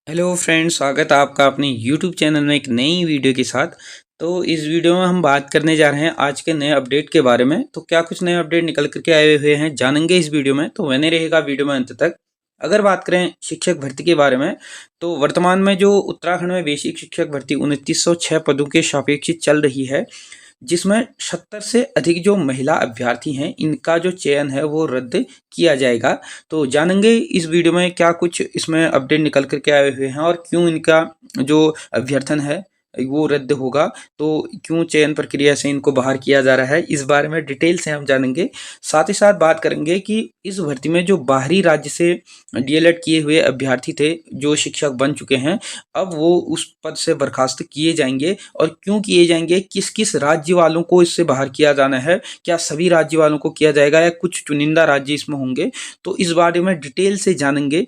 Hello friends, स्वागत है आपका अपने यूट्यूब चैनल में एक नई वीडियो के साथ। तो इस वीडियो में हम बात करने जा रहे हैं आज के नए अपडेट के बारे में। तो क्या कुछ नए अपडेट निकल करके आए हुए हैं जानेंगे इस वीडियो में, तो बने रहेगा वीडियो में अंत तक। अगर बात करें शिक्षक भर्ती के बारे में, तो वर्तमान में जो उत्तराखंड में बेसिक शिक्षक भर्ती 2906 पदों के सापेक्षित चल रही है, जिसमें 70 से अधिक जो महिला अभ्यर्थी हैं, इनका जो चयन है वो रद्द किया जाएगा। तो जानेंगे इस वीडियो में क्या कुछ इसमें अपडेट निकल कर के आए हुए हैं और क्यों इनका जो अभ्यर्थन है वो रद्द होगा, तो क्यों चयन प्रक्रिया से इनको बाहर किया जा रहा है, इस बारे में डिटेल से हम जानेंगे। साथ ही साथ बात करेंगे कि इस भर्ती में जो बाहरी राज्य से डीएलएड किए हुए अभ्यर्थी थे, जो शिक्षक बन चुके हैं, अब वो उस पद से बर्खास्त किए जाएंगे और क्यों किए जाएंगे, किस किस राज्य वालों को इससे बाहर किया जाना है, क्या सभी राज्य वालों को किया जाएगा या कुछ चुनिंदा राज्य इसमें होंगे, तो इस बारे में डिटेल से जानेंगे।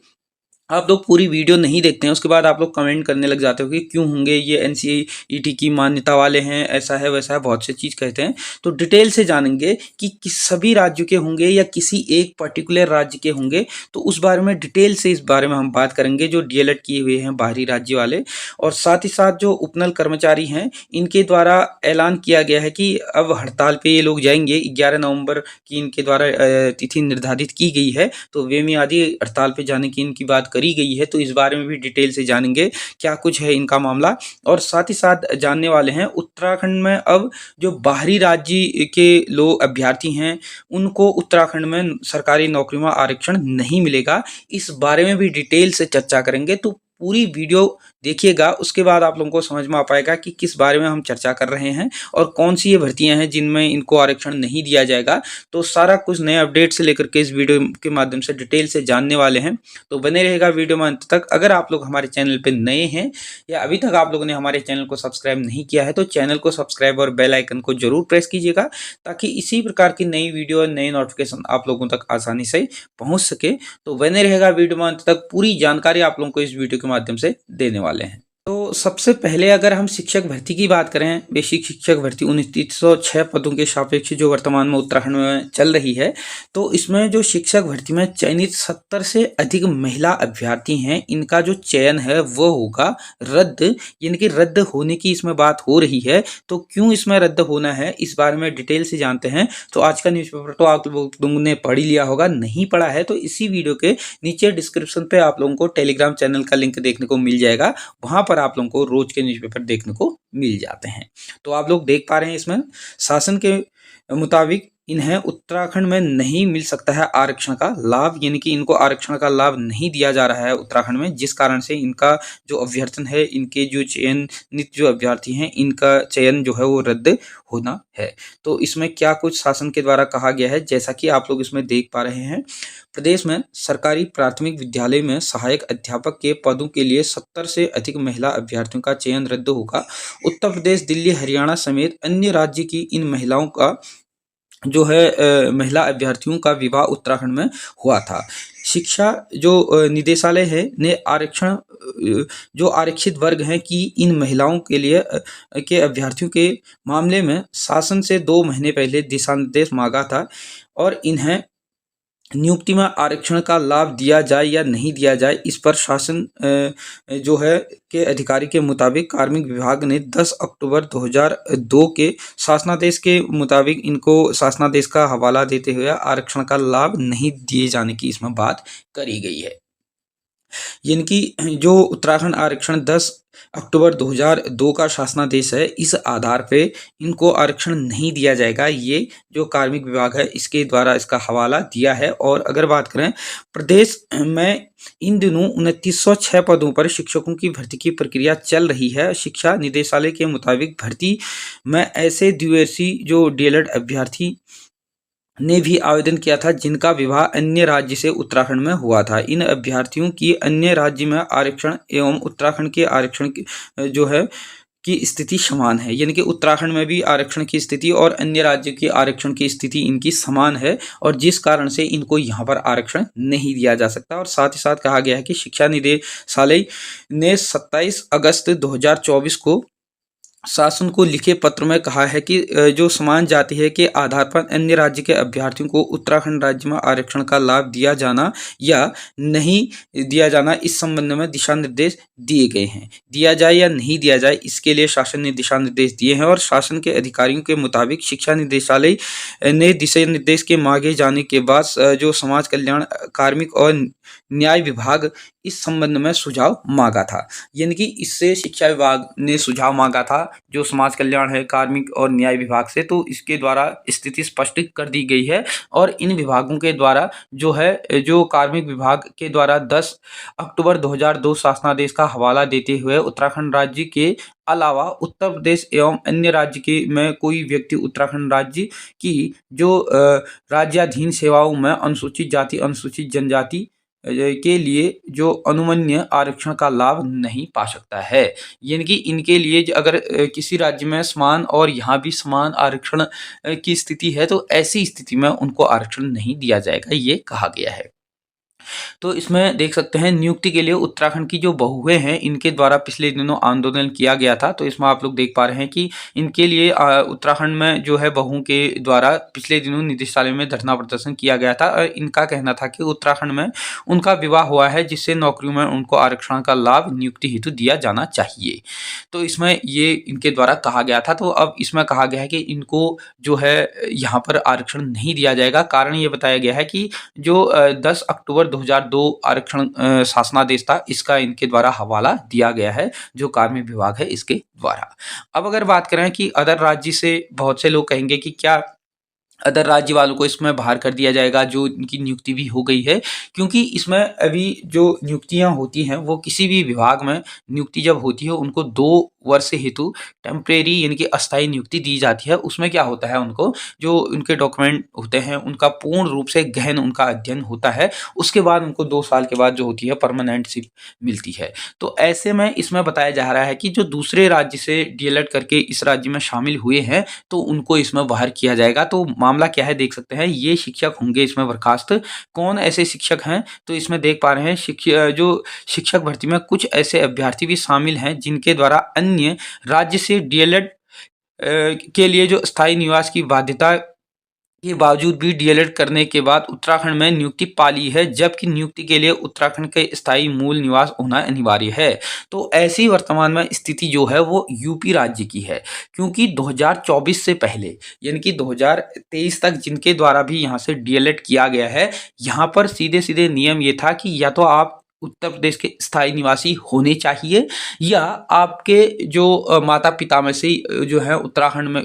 आप लोग पूरी वीडियो नहीं देखते हैं, उसके बाद आप लोग कमेंट करने लग जाते हो कि क्यों होंगे, ये एनसीईटी की मान्यता वाले हैं, ऐसा है वैसा है, बहुत सी चीज़ कहते हैं। तो डिटेल से जानेंगे कि किस सभी राज्यों के होंगे या किसी एक पर्टिकुलर राज्य के होंगे, तो उस बारे में डिटेल से इस बारे में हम बात करेंगे, जो डीएलएड किए हुए हैं बाहरी राज्य वाले। और साथ ही साथ जो उपनल कर्मचारी हैं, इनके द्वारा ऐलान किया गया है कि अब हड़ताल पे ये लोग जाएंगे। 11 नवंबर की इनके द्वारा तिथि निर्धारित की गई है, तो वे में आदि हड़ताल पे जाने की इनकी बात करी गई है। तो इस बारे में भी डिटेल से जानेंगे क्या कुछ है इनका मामला। और साथ ही साथ जानने वाले हैं उत्तराखंड में अब जो बाहरी राज्य के लोग अभ्यर्थी हैं, उनको उत्तराखंड में सरकारी नौकरी में आरक्षण नहीं मिलेगा। इस बारे में भी डिटेल से चर्चा करेंगे, तो पूरी वीडियो देखिएगा, उसके बाद आप लोगों को समझ में आ पाएगा कि किस बारे में हम चर्चा कर रहे हैं और कौन सी ये भर्तियां हैं जिनमें इनको आरक्षण नहीं दिया जाएगा। तो सारा कुछ नए अपडेट से लेकर के इस वीडियो के माध्यम से डिटेल से जानने वाले हैं, तो बने रहेगा वीडियो में अंत तक। अगर आप लोग हमारे चैनल पर नए हैं या अभी तक आप लोगों ने हमारे चैनल को सब्सक्राइब नहीं किया है, तो चैनल को सब्सक्राइब और बेल आइकन को जरूर प्रेस कीजिएगा, ताकि इसी प्रकार की नई वीडियो और नए नोटिफिकेशन आप लोगों तक आसानी से पहुंच सके। तो बने रहेगा वीडियो में अंत तक, पूरी जानकारी आप लोगों को इस वीडियो के माध्यम से देने वाले हैं। तो सबसे पहले अगर हम शिक्षक भर्ती की बात करें, बेसिक शिक्षक भर्ती 2906 पदों के सापेक्ष जो वर्तमान में उत्तराखंड में चल रही है, तो इसमें जो शिक्षक भर्ती में चयनित 70 से अधिक महिला अभ्यर्थी हैं, इनका जो चयन है वो होगा रद्द, यानी कि रद्द होने की इसमें बात हो रही है। तो क्यों इसमें रद्द होना है, इस बारे में डिटेल से जानते हैं। तो आज का न्यूज़पेपर तो आप लोगों ने पढ़ ही लिया होगा, नहीं पढ़ा है तो इसी वीडियो के नीचे डिस्क्रिप्शन पे आप लोगों को टेलीग्राम चैनल का लिंक देखने को मिल जाएगा, वहां पर आप लोगों को रोज के न्यूज़पेपर देखने को मिल जाते हैं। तो आप लोग देख पा रहे हैं, इसमें शासन के मुताबिक इन्हें उत्तराखंड में नहीं मिल सकता है आरक्षण का लाभ, यानी कि इनको आरक्षण का लाभ नहीं दिया जा रहा है उत्तराखंड में, जिस कारण से इनका जो अभ्यर्थन है, इनके जो चयनित जो अभ्यर्थी हैं, इनका चयन जो है वो रद्द होना है। तो इसमें क्या कुछ शासन के द्वारा कहा गया है, जैसा कि आप लोग इसमें देख पा रहे हैं। प्रदेश में सरकारी प्राथमिक विद्यालय में सहायक अध्यापक के पदों के लिए 70 से अधिक महिला अभ्यर्थियों का चयन रद्द होगा। उत्तर प्रदेश, दिल्ली, हरियाणा समेत अन्य राज्य की इन महिलाओं का जो है महिला अभ्यर्थियों का विवाह उत्तराखंड में हुआ था। शिक्षा जो निदेशालय है ने आरक्षण जो आरक्षित वर्ग हैं कि इन महिलाओं के लिए के अभ्यर्थियों के मामले में शासन से 2 महीने पहले दिशा निर्देश मांगा था, और इन्हें नियुक्ति में आरक्षण का लाभ दिया जाए या नहीं दिया जाए, इस पर शासन जो है के अधिकारी के मुताबिक कार्मिक विभाग ने 10 अक्टूबर 2002 के शासनादेश के मुताबिक इनको शासनादेश का हवाला देते हुए आरक्षण का लाभ नहीं दिए जाने की इसमें बात करी गई है। यानी कि जो उत्तराखंड आरक्षण 10 अक्टूबर 2002 का शासनादेश है, इस आधार पे इनको आरक्षण नहीं दिया जाएगा, ये जो कार्मिक विभाग है इसके द्वारा इसका हवाला दिया है। और अगर बात करें प्रदेश में इन दिनों 2906 पदों पर शिक्षकों की भर्ती की प्रक्रिया चल रही है। शिक्षा निदेशालय के मुताबिक भर्ती में ऐसे द्विवर्षीय जो डीएलएड अभ्यर्थी ने भी आवेदन किया था जिनका विवाह अन्य राज्य से उत्तराखंड में हुआ था। इन अभ्यर्थियों की अन्य राज्य में आरक्षण एवं उत्तराखंड के आरक्षण जो है की स्थिति समान है, यानी कि उत्तराखंड में भी आरक्षण की स्थिति और अन्य राज्य की आरक्षण की स्थिति इनकी समान है, और जिस कारण से इनको यहाँ पर आरक्षण नहीं दिया जा सकता। और साथ ही साथ कहा गया है कि शिक्षा निदेशालय ने 27 अगस्त 2024 को शासन को लिखे पत्र में कहा है कि जो समान जाति है के आधार पर अन्य राज्य के अभ्यर्थियों को उत्तराखंड राज्य में आरक्षण का लाभ दिया जाना या नहीं दिया जाना, इस संबंध में दिशा निर्देश दिए गए हैं। दिया जाए या नहीं दिया जाए, इसके लिए शासन ने दिशा निर्देश दिए हैं और शासन के अधिकारियों के मुताबिक शिक्षा निदेशालय ने दिशा निर्देश के मांगे जाने के बाद जो समाज कल्याण, कार्मिक और न्याय विभाग इस संबंध में सुझाव मांगा था। यानी कि इससे शिक्षा विभाग ने सुझाव मांगा था जो समाज कल्याण है, कार्मिक और न्याय विभाग से, तो इसके द्वारा स्थिति स्पष्ट कर दी गई है। और इन विभागों के द्वारा जो है, जो कार्मिक विभाग के द्वारा 10 अक्टूबर 2002 शासनादेश का हवाला देते हुए उत्तराखंड राज्य के अलावा उत्तर प्रदेश एवं अन्य राज्य के में कोई व्यक्ति उत्तराखंड राज्य की जो राज्याधीन सेवाओं में अनुसूचित जाति, अनुसूचित जनजाति के लिए जो अनुमन्य आरक्षण का लाभ नहीं पा सकता है। यानी कि इनके लिए अगर किसी राज्य में समान और यहाँ भी समान आरक्षण की स्थिति है, तो ऐसी स्थिति में उनको आरक्षण नहीं दिया जाएगा, ये कहा गया है। तो इसमें देख सकते हैं नियुक्ति के लिए उत्तराखंड की जो बहुएं हैं, इनके द्वारा पिछले दिनों आंदोलन किया गया था। तो इसमें आप लोग देख पा रहे हैं कि इनके लिए उत्तराखंड में जो है बहुओं के द्वारा पिछले दिनों निदेशालय में धरना प्रदर्शन किया गया था और इनका कहना था कि उत्तराखंड में उनका विवाह हुआ है, जिससे नौकरियों में उनको आरक्षण का लाभ नियुक्ति हेतु दिया जाना चाहिए। तो इसमें ये इनके द्वारा कहा गया था। तो अब इसमें कहा गया है कि इनको जो है यहाँ पर आरक्षण नहीं दिया जाएगा। कारण ये बताया गया है कि जो 10 अक्टूबर 2002 आरक्षण शासनादेश था, इसका इनके द्वारा हवाला दिया गया है, जो कार्मिक विभाग है इसके द्वारा। अब अगर बात करें कि अदर राज्य से, बहुत से लोग कहेंगे कि क्या अदर राज्य वालों को इसमें बाहर कर दिया जाएगा जो इनकी नियुक्ति भी हो गई है, क्योंकि इसमें अभी जो नियुक्तियां होती हैं वो किसी भी विभाग में नियुक्ति जब होती है उनको 2 वर्ष हेतु टेम्परेरी यानी कि अस्थायी नियुक्ति दी जाती है। उसमें क्या होता है, उनको जो उनके डॉक्यूमेंट होते हैं उनका पूर्ण रूप से गहन उनका अध्ययन होता है, उसके बाद उनको 2 साल के बाद जो होती है परमानेंट शिप मिलती है। तो ऐसे में इसमें बताया जा रहा है कि जो दूसरे राज्य से डीएलएड करके इस राज्य में शामिल हुए हैं तो उनको इसमें बाहर किया जाएगा। तो मामला क्या है देख सकते हैं, ये शिक्षक होंगे इसमें बर्खास्त। कौन ऐसे शिक्षक हैं, तो इसमें देख पा रहे हैं जो शिक्षक भर्ती में कुछ ऐसे अभ्यर्थी भी शामिल हैं जिनके द्वारा अन्य राज्य से डीएलएड के लिए जो स्थायी निवास की बाध्यता के बावजूद भी डीएलएड करने के बाद उत्तराखंड में नियुक्ति पाली है, जबकि नियुक्ति के लिए उत्तराखंड के स्थायी मूल निवास होना अनिवार्य है। तो ऐसी वर्तमान में स्थिति जो है वो यूपी राज्य की है, क्योंकि 2024 से पहले यानी कि 2023 तक जिनके द्वारा भी यहाँ से डीएलएड किया गया है, यहाँ पर सीधे सीधे नियम ये था कि या तो आप उत्तर प्रदेश के स्थायी निवासी होने चाहिए या आपके जो माता पिता में से जो है उत्तराखंड में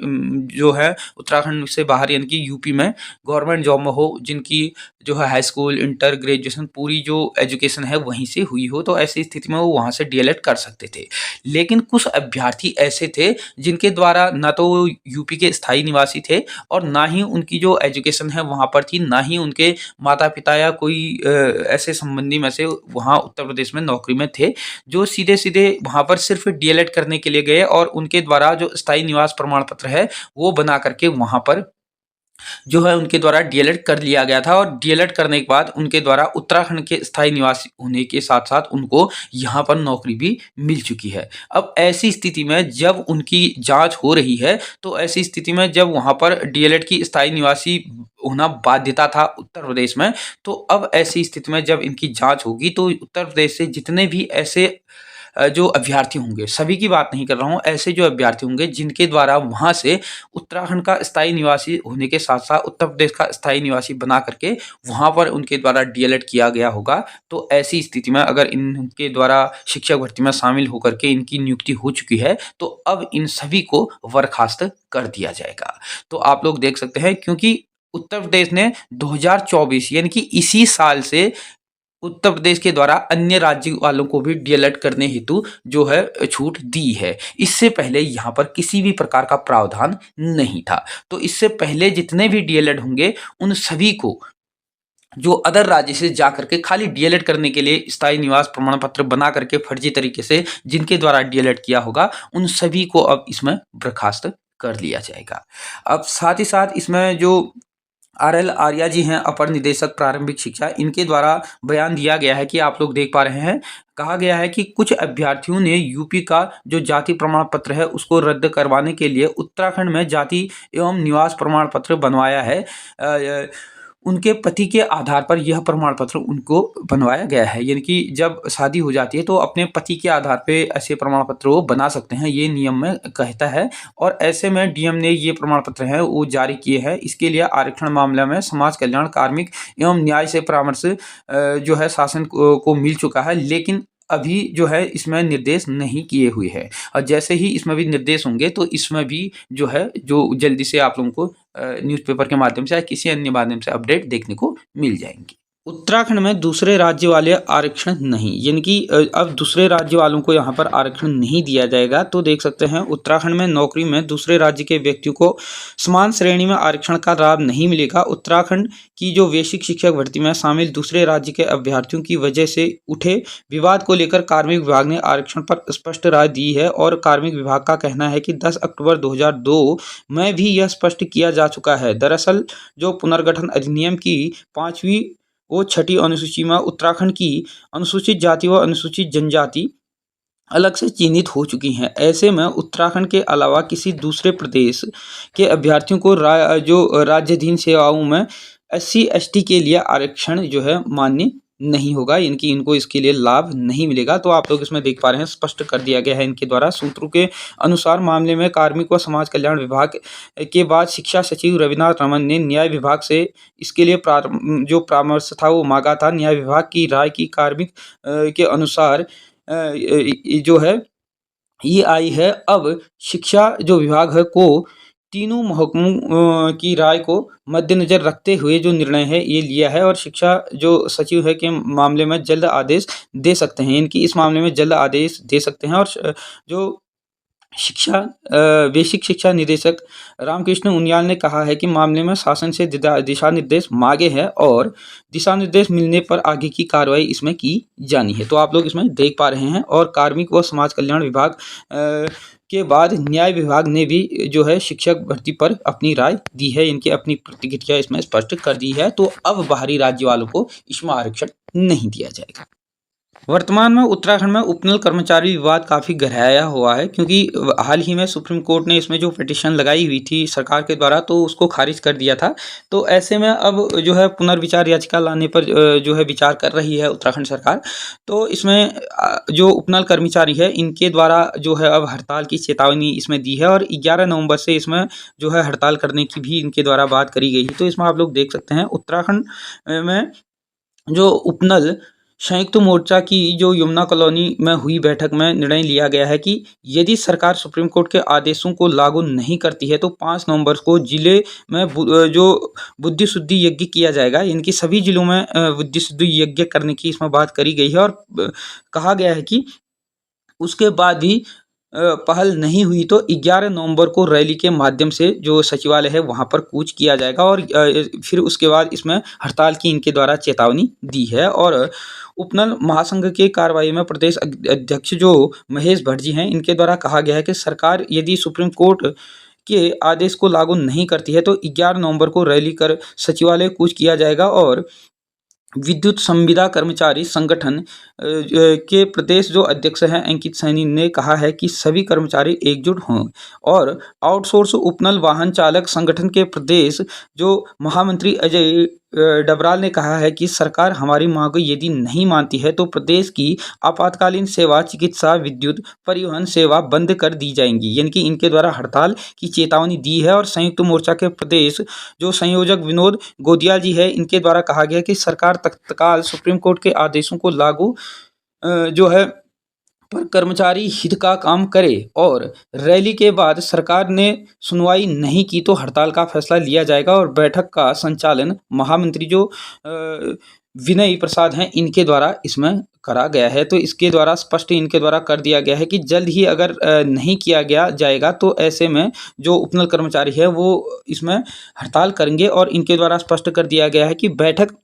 जो है उत्तराखंड से बाहर यानी कि यूपी में गवर्नमेंट जॉब में हो, जिनकी जो है हाई स्कूल, इंटर, ग्रेजुएशन पूरी जो एजुकेशन है वहीं से हुई हो, तो ऐसी स्थिति में वो वहाँ से डीएलएड कर सकते थे। लेकिन कुछ अभ्यर्थी ऐसे थे जिनके द्वारा ना तो वो यूपी के स्थायी निवासी थे और ना ही उनकी जो एजुकेशन है वहाँ पर थी, ना ही उनके माता पिता या कोई ऐसे संबंधी में से वहाँ उत्तर प्रदेश में नौकरी में थे, जो सीधे सीधे वहाँ पर सिर्फ डीएलएड करने के लिए गए और उनके द्वारा जो स्थायी निवास प्रमाण पत्र है वो बना करके वहाँ पर जो है उनके द्वारा डीएलएड कर लिया गया था। और डीएलएड करने के बाद उनके द्वारा उत्तराखंड के स्थायी निवासी होने के साथ साथ उनको यहाँ पर नौकरी भी मिल चुकी है। अब ऐसी स्थिति में जब उनकी जांच हो रही है, तो ऐसी स्थिति में जब वहाँ पर डीएलएड की स्थायी निवासी होना बाध्यता था उत्तर प्रदेश में, तो अब ऐसी स्थिति में जब इनकी जांच होगी तो उत्तर प्रदेश से जितने भी ऐसे जो अभ्यर्थी होंगे, सभी की बात नहीं कर रहा हूँ, ऐसे जो अभ्यर्थी होंगे जिनके द्वारा वहाँ से उत्तराखंड का स्थायी निवासी होने के साथ साथ उत्तर प्रदेश का स्थायी निवासी बना करके वहाँ पर उनके द्वारा डीएलएड किया गया होगा, तो ऐसी स्थिति में अगर इनके द्वारा शिक्षक भर्ती में शामिल होकर के इनकी नियुक्ति हो चुकी है, तो अब इन सभी को बर्खास्त कर दिया जाएगा। तो आप लोग देख सकते हैं, क्योंकि उत्तर प्रदेश ने 2024 यानी कि इसी साल से उत्तर प्रदेश के द्वारा अन्य राज्य वालों को भी डीएलएड करने हेतु जो है छूट दी है। इससे पहले यहाँ पर किसी भी प्रकार का प्रावधान नहीं था। तो इससे पहले जितने भी डीएलएड होंगे उन सभी को जो अदर राज्य से जा करके खाली डीएलएड करने के लिए स्थायी निवास प्रमाण पत्र बना करके फर्जी तरीके से जिनके द्वारा डीएलएड किया होगा, उन सभी को अब इसमें बर्खास्त कर लिया जाएगा। अब साथ ही साथ इसमें जो आरएल आर्या जी हैं, अपर निदेशक प्रारंभिक शिक्षा, इनके द्वारा बयान दिया गया है कि आप लोग देख पा रहे हैं कहा गया है कि कुछ अभ्यर्थियों ने यूपी का जो जाति प्रमाण पत्र है उसको रद्द करवाने के लिए उत्तराखंड में जाति एवं निवास प्रमाण पत्र बनवाया है। उनके पति के आधार पर यह प्रमाण पत्र उनको बनवाया गया है, यानी कि जब शादी हो जाती है तो अपने पति के आधार पे ऐसे प्रमाण पत्र वो बना सकते हैं, ये नियम में कहता है। और ऐसे में डीएम ने ये प्रमाण पत्र है वो जारी किए हैं। इसके लिए आरक्षण मामले में समाज कल्याण, कार्मिक एवं न्याय से परामर्श जो है शासन को मिल चुका है, लेकिन अभी जो है इसमें निर्देश नहीं किए हुए हैं। और जैसे ही इसमें भी निर्देश होंगे तो इसमें भी जो है जो जल्दी से आप लोगों को न्यूज़पेपर के माध्यम से या किसी अन्य माध्यम से अपडेट देखने को मिल जाएंगी। उत्तराखंड में दूसरे राज्य वाले आरक्षण नहीं, यानी कि अब दूसरे राज्य वालों को यहाँ पर आरक्षण नहीं दिया जाएगा। तो देख सकते हैं उत्तराखंड में नौकरी में दूसरे राज्य के व्यक्तियों को समान श्रेणी में आरक्षण का लाभ नहीं मिलेगा। उत्तराखंड की जो बेसिक शिक्षक भर्ती में शामिल दूसरे राज्य के अभ्यर्थियों की वजह से उठे विवाद को लेकर कार्मिक विभाग ने आरक्षण पर स्पष्ट राय दी है। और कार्मिक विभाग का कहना है कि 10 अक्टूबर 2002 में भी यह स्पष्ट किया जा चुका है। दरअसल जो पुनर्गठन अधिनियम की 5वीं वो 6ठी अनुसूची में उत्तराखंड की अनुसूचित जाति व अनुसूचित जनजाति अलग से चिन्हित हो चुकी हैं। ऐसे में उत्तराखंड के अलावा किसी दूसरे प्रदेश के अभ्यर्थियों को जो राज्याधीन सेवाओं में SC ST के लिए आरक्षण जो है मान्य नहीं होगा, इनकी इनको इसके लिए लाभ नहीं मिलेगा। तो आप लोग इसमें देख पा रहे हैं स्पष्ट कर दिया गया है इनके द्वारा। सूत्रों के अनुसार मामले में कार्मिक व समाज कल्याण विभाग के बाद शिक्षा सचिव रविनाथ रमन ने न्याय विभाग से इसके लिए जो परामर्श था वो मांगा था। न्याय विभाग की राय की कार्मिक के अनुसार जो है ये आई है। अब शिक्षा जो विभाग है को तीनों महकमों की राय को मद्देनजर रखते हुए जो निर्णय है ये लिया है। और शिक्षा जो सचिव है के मामले में जल्द आदेश दे सकते हैं, इनकी इस मामले में जल्द आदेश दे सकते हैं। और जो शिक्षा बेसिक शिक्षा निदेशक रामकृष्ण उनियाल ने कहा है कि मामले में शासन से दिशा निर्देश मांगे हैं और दिशा निर्देश मिलने पर आगे की कार्रवाई इसमें की जानी है। तो आप लोग इसमें देख पा रहे हैं। और कार्मिक व समाज कल्याण विभाग के बाद न्याय विभाग ने भी जो है शिक्षक भर्ती पर अपनी राय दी है, इनकी अपनी प्रतिक्रिया इसमें स्पष्ट कर दी है। तो अब बाहरी राज्य वालों को इसमें आरक्षण नहीं दिया जाएगा। वर्तमान में उत्तराखंड में उपनल कर्मचारी विवाद काफ़ी गहराया हुआ है, क्योंकि हाल ही में सुप्रीम कोर्ट ने इसमें जो पिटीशन लगाई हुई थी सरकार के द्वारा तो उसको खारिज कर दिया था। तो ऐसे में अब जो है पुनर्विचार याचिका लाने पर जो है विचार कर रही है उत्तराखंड सरकार। तो इसमें जो उपनल कर्मचारी है इनके द्वारा जो है अब हड़ताल की चेतावनी इसमें दी है और 11 नवंबर से इसमें जो है हड़ताल करने की भी इनके द्वारा बात करी गई है। तो इसमें आप लोग देख सकते हैं उत्तराखंड में जो उपनल संयुक्त मोर्चा की जो यमुना कॉलोनी में हुई बैठक में निर्णय लिया गया है कि यदि सरकार सुप्रीम कोर्ट के आदेशों को लागू नहीं करती है तो 5 नवंबर को जिले में जो बुद्धि शुद्धि यज्ञ किया जाएगा। इनकी सभी जिलों में बुद्धि शुद्धि यज्ञ करने की इसमें बात करी गई है। और कहा गया है कि उसके बाद भी पहल नहीं हुई तो 11 नवंबर को रैली के माध्यम से जो सचिवालय है वहां पर कूच किया जाएगा। और फिर उसके बाद इसमें हड़ताल की इनके द्वारा चेतावनी दी है। और उपनल महासंघ के कार्रवाई में प्रदेश अध्यक्ष जो महेश भट्ट हैं इनके द्वारा कहा गया है कि सरकार यदि सुप्रीम कोर्ट के आदेश को लागू नहीं करती है तो 11 नवंबर को रैली कर सचिवालय कूच किया जाएगा। और विद्युत संविदा कर्मचारी संगठन के प्रदेश जो अध्यक्ष हैं अंकित सैनी ने कहा है कि सभी कर्मचारी एकजुट हों। और आउटसोर्स उपनल वाहन चालक संगठन के प्रदेश जो महामंत्री अजय डबराल ने कहा है कि सरकार हमारी मांग को यदि नहीं मानती है तो प्रदेश की आपातकालीन सेवा, चिकित्सा, विद्युत, परिवहन सेवा बंद कर दी जाएंगी, यानी कि इनके द्वारा हड़ताल की चेतावनी दी है। और संयुक्त मोर्चा के प्रदेश जो संयोजक विनोद गोदियाल जी है इनके द्वारा कहा गया कि सरकार तत्काल सुप्रीम कोर्ट के आदेशों को लागू जो है पर कर्मचारी हित का काम करे। और रैली के बाद सरकार ने सुनवाई नहीं की तो हड़ताल का फैसला लिया जाएगा। और बैठक का संचालन महामंत्री जो विनय प्रसाद हैं इनके द्वारा इसमें करा गया है। तो इसके द्वारा स्पष्ट इनके द्वारा कर दिया गया है कि जल्द ही अगर नहीं किया गया जाएगा तो ऐसे में जो उपनल कर्मचारी है वो इसमें हड़ताल करेंगे। और इनके द्वारा स्पष्ट कर दिया गया है कि बैठक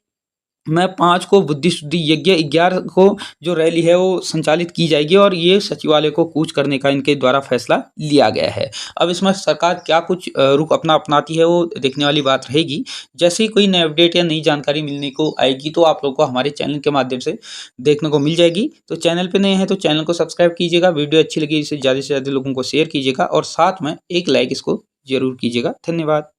में 5 को बुद्धि शुद्धि यज्ञ, 11 को जो रैली है वो संचालित की जाएगी और ये सचिवालय को कूच करने का इनके द्वारा फैसला लिया गया है। अब इसमें सरकार क्या कुछ रुख अपनाती है वो देखने वाली बात रहेगी। जैसे ही कोई नई अपडेट या नई जानकारी मिलने को आएगी तो आप लोगों को हमारे चैनल के माध्यम से देखने को मिल जाएगी। तो चैनल पे नए हैं तो चैनल को सब्सक्राइब कीजिएगा, वीडियो अच्छी लगी इसे ज़्यादा से ज़्यादा लोगों को शेयर कीजिएगा और साथ में एक लाइक इसको ज़रूर कीजिएगा। धन्यवाद।